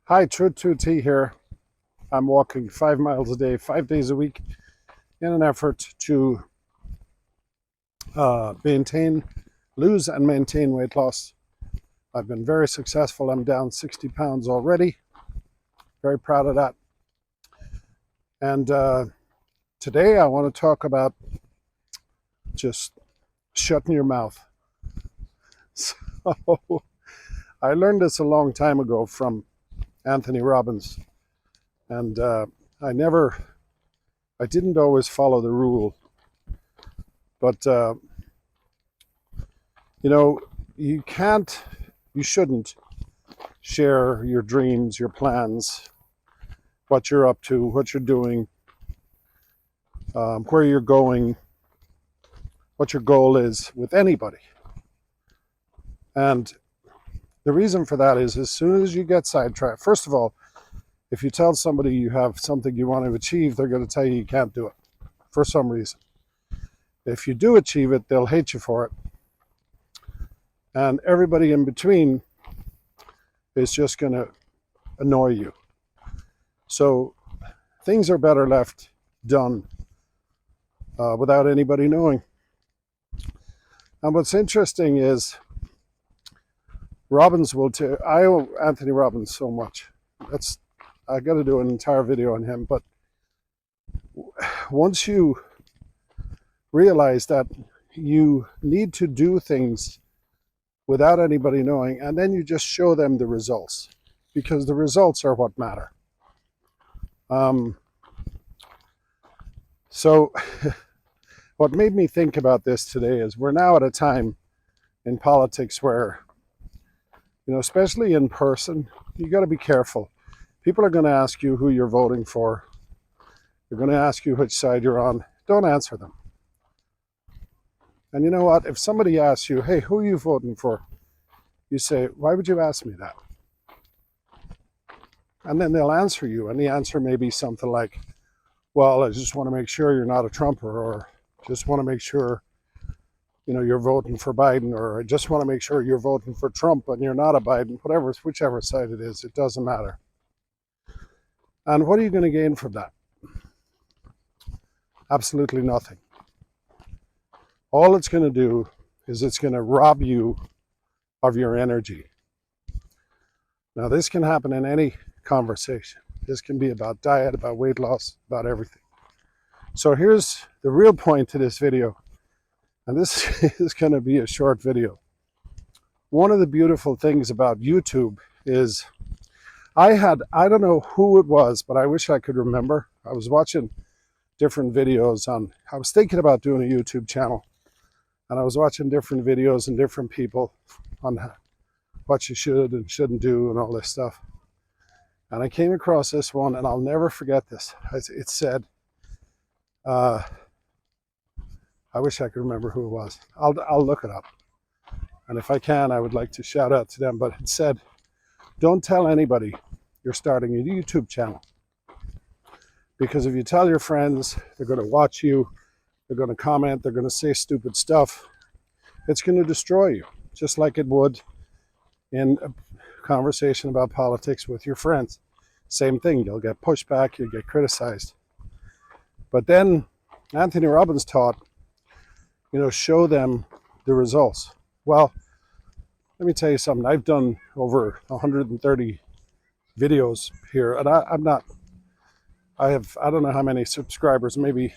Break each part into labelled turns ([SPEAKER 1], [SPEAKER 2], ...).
[SPEAKER 1] Hi, Truth2T here. I'm walking 5 miles a day, 5 days a week, in an effort to lose and maintain weight loss. I've been very successful. I'm down 60 pounds already. Very proud of that. And today I want to talk about just shutting your mouth. So I learned this a long time ago from Anthony Robbins, and I didn't always follow the rule, but you shouldn't share your dreams, your plans, what you're up to, what you're doing, where you're going, what your goal is with anybody. And the reason for that is, as soon as you get sidetracked, first of all, if you tell somebody you have something you want to achieve, they're going to tell you can't do it for some reason. If you do achieve it, they'll hate you for it. And everybody in between is just going to annoy you. So things are better left done without anybody knowing. And what's interesting is Robbins I owe Anthony Robbins so much. I got to do an entire video on him. But once you realize that you need to do things without anybody knowing, and then you just show them the results, because the results are what matter. So what made me think about this today is we're now at a time in politics where, especially in person, you got to be careful. People are going to ask you who you're voting for. They're going to ask you which side you're on. Don't answer them. And you know what? If somebody asks you, hey, who are you voting for? You say, why would you ask me that? And then they'll answer you, and the answer may be something like, well, I just want to make sure you're not a Trumper, or just want to make sure, you're voting for Biden, or I just want to make sure you're voting for Trump and you're not a Biden, whichever side it is, it doesn't matter. And what are you going to gain from that? Absolutely nothing. All it's going to do is it's going to rob you of your energy. Now, this can happen in any conversation. This can be about diet, about weight loss, about everything. So here's the real point to this video. And this is going to be a short video. One of the beautiful things about YouTube is I don't know who it was, but I wish I could remember. I was watching different videos I was thinking about doing a YouTube channel. And I was watching different videos and different people on what you should and shouldn't do and all this stuff. And I came across this one, and I'll never forget this. It said, I wish I could remember who it was. I'll look it up. And if I can, I would like to shout out to them. But it said, don't tell anybody you're starting a YouTube channel. Because if you tell your friends, they're going to watch you, they're going to comment, they're going to say stupid stuff. It's going to destroy you, just like it would in a conversation about politics with your friends. Same thing, you'll get pushback, you'll get criticized. But then Anthony Robbins taught, show them the results. Well, let me tell you something. I've done over 130 videos here, and I don't know how many subscribers, maybe,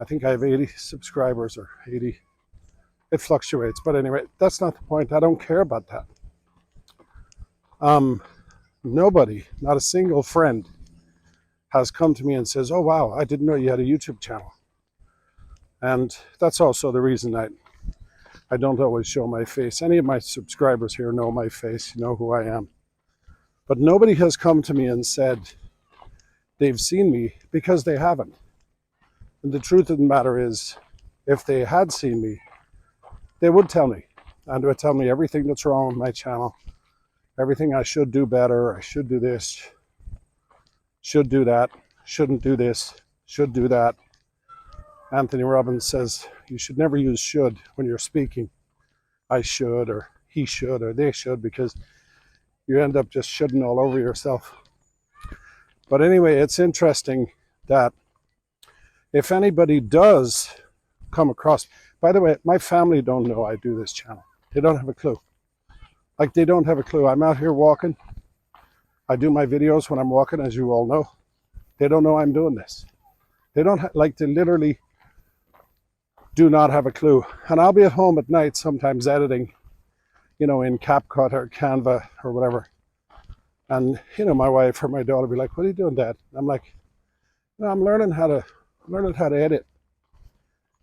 [SPEAKER 1] I think I have 80 subscribers or 80. It fluctuates, but anyway, that's not the point. I don't care about that. Nobody, not a single friend, has come to me and says, oh wow, I didn't know you had a YouTube channel. And that's also the reason I don't always show my face. Any of my subscribers here know my face, know who I am. But nobody has come to me and said they've seen me, because they haven't. And the truth of the matter is, if they had seen me, they would tell me. And they would tell me everything that's wrong with my channel, everything I should do better, I should do this, should do that, shouldn't do this, should do that. Anthony Robbins says you should never use should when you're speaking. I should, or he should, or they should, because you end up just shitting all over yourself. But anyway, it's interesting that if anybody does come across, by the way, my family don't know I do this channel. They don't have a clue. Like, they don't have a clue. I'm out here walking. I do my videos when I'm walking, as you all know. They don't know I'm doing this. They don't they literally do not have a clue. And I'll be at home at night sometimes editing, you know, in CapCut or Canva or whatever. And, you know, my wife or my daughter will be like, "What are you doing, Dad?" I'm like, "No, I'm learning how to edit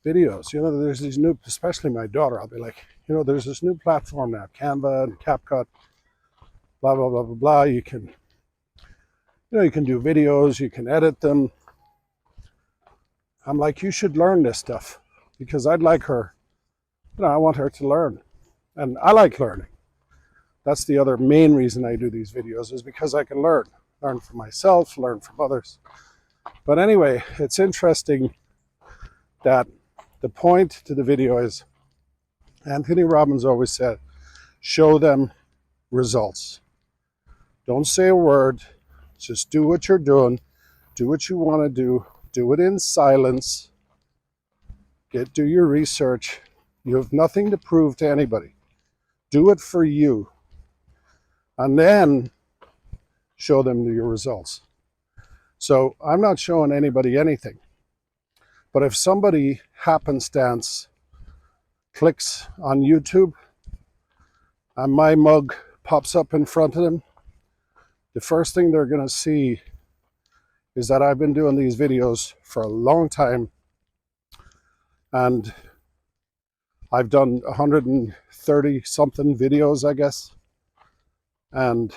[SPEAKER 1] videos." You know, there's these new, especially my daughter, I'll be like, you know, there's this new platform now, Canva and CapCut, blah, blah, blah, blah, blah. You can, you know, you can do videos, you can edit them. I'm like, you should learn this stuff, because I'd like her, you know, I want her to learn. And I like learning. That's the other main reason I do these videos, is because I can learn from myself, learn from others. But anyway, it's interesting that the point to the video is, Anthony Robbins always said, show them results. Don't say a word, just do what you're doing, do what you want to do it in silence, do your research. You have nothing to prove to anybody. Do it for you. And then show them your results. So I'm not showing anybody anything. But if somebody happenstance clicks on YouTube and my mug pops up in front of them, the first thing they're going to see is that I've been doing these videos for a long time. And I've done 130 something videos, I guess. And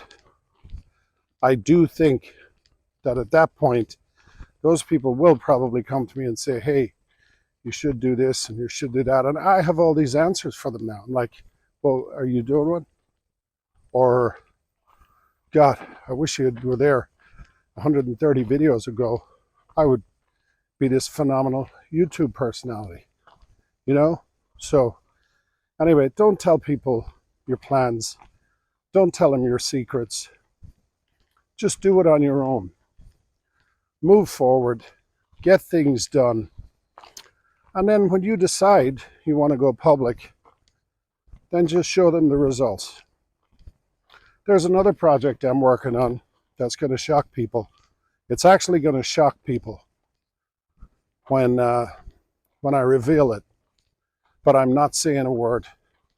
[SPEAKER 1] I do think that at that point, those people will probably come to me and say, "Hey, you should do this and you should do that." And I have all these answers for them now. I'm like, "Well, are you doing one?" Or, "God, I wish you were there 130 videos ago. I would be this phenomenal YouTube personality." You know? So anyway, don't tell people your plans. Don't tell them your secrets. Just do it on your own. Move forward. Get things done. And then when you decide you want to go public, then just show them the results. There's another project I'm working on that's going to shock people. It's actually going to shock people when I reveal it. But I'm not saying a word.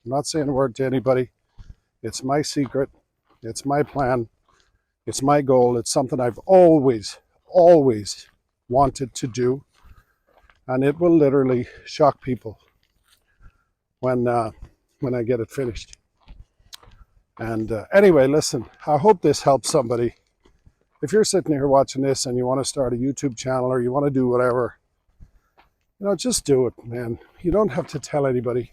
[SPEAKER 1] I'm not saying a word to anybody. It's my secret. It's my plan. It's my goal. It's something I've always wanted to do. And it will literally shock people when I get it finished. And anyway, listen, I hope this helps somebody. If you're sitting here watching this and you want to start a YouTube channel or you want to do whatever, you know, just do it, man. You don't have to tell anybody.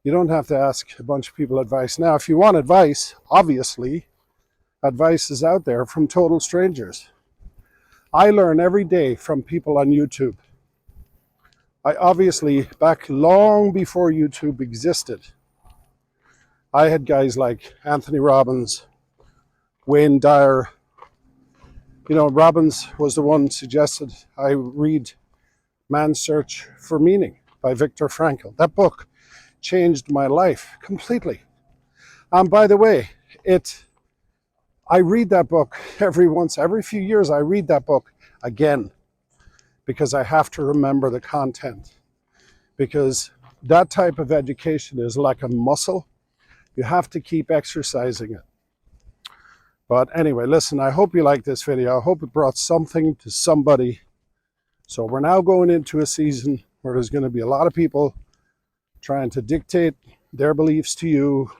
[SPEAKER 1] You don't have to ask a bunch of people advice. Now, if you want advice, obviously, advice is out there from total strangers. I learn every day from people on YouTube. I obviously, back long before YouTube existed, I had guys like Anthony Robbins, Wayne Dyer. You know, Robbins was the one suggested I read Man's Search for Meaning by Viktor Frankl. That book changed my life completely. By the way, I read that book every few years. I read that book again because I have to remember the content. Because that type of education is like a muscle. You have to keep exercising it. But anyway, listen, I hope you liked this video. I hope it brought something to somebody. So we're now going into a season where there's going to be a lot of people trying to dictate their beliefs to you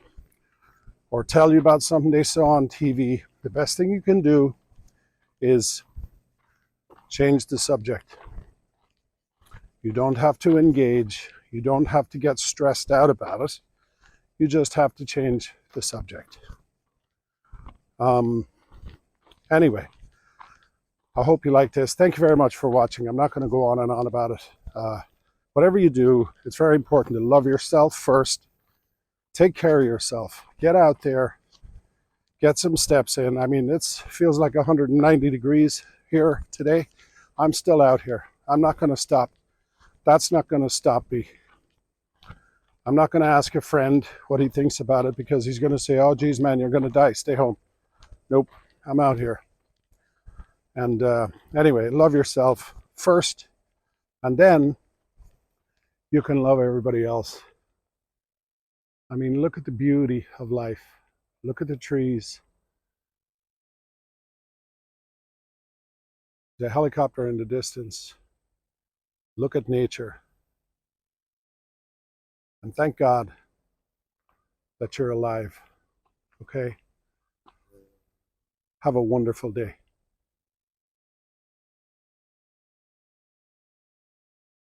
[SPEAKER 1] or tell you about something they saw on TV. The best thing you can do is change the subject. You don't have to engage. You don't have to get stressed out about it. You just have to change the subject. Anyway, I hope you like this. Thank you very much for watching. I'm not going to go on and on about it. Whatever you do, it's very important to love yourself first. Take care of yourself. Get out there. Get some steps in. I mean, it feels like 190 degrees here today. I'm still out here. I'm not going to stop. That's not going to stop me. I'm not going to ask a friend what he thinks about it, because he's going to say, oh, geez, man, you're going to die. Stay home. Nope. I'm out here. And anyway, love yourself first, and then you can love everybody else. I mean, look at the beauty of life. Look at the trees. The helicopter in the distance. Look at nature. And thank God that you're alive. Okay? Have a wonderful day.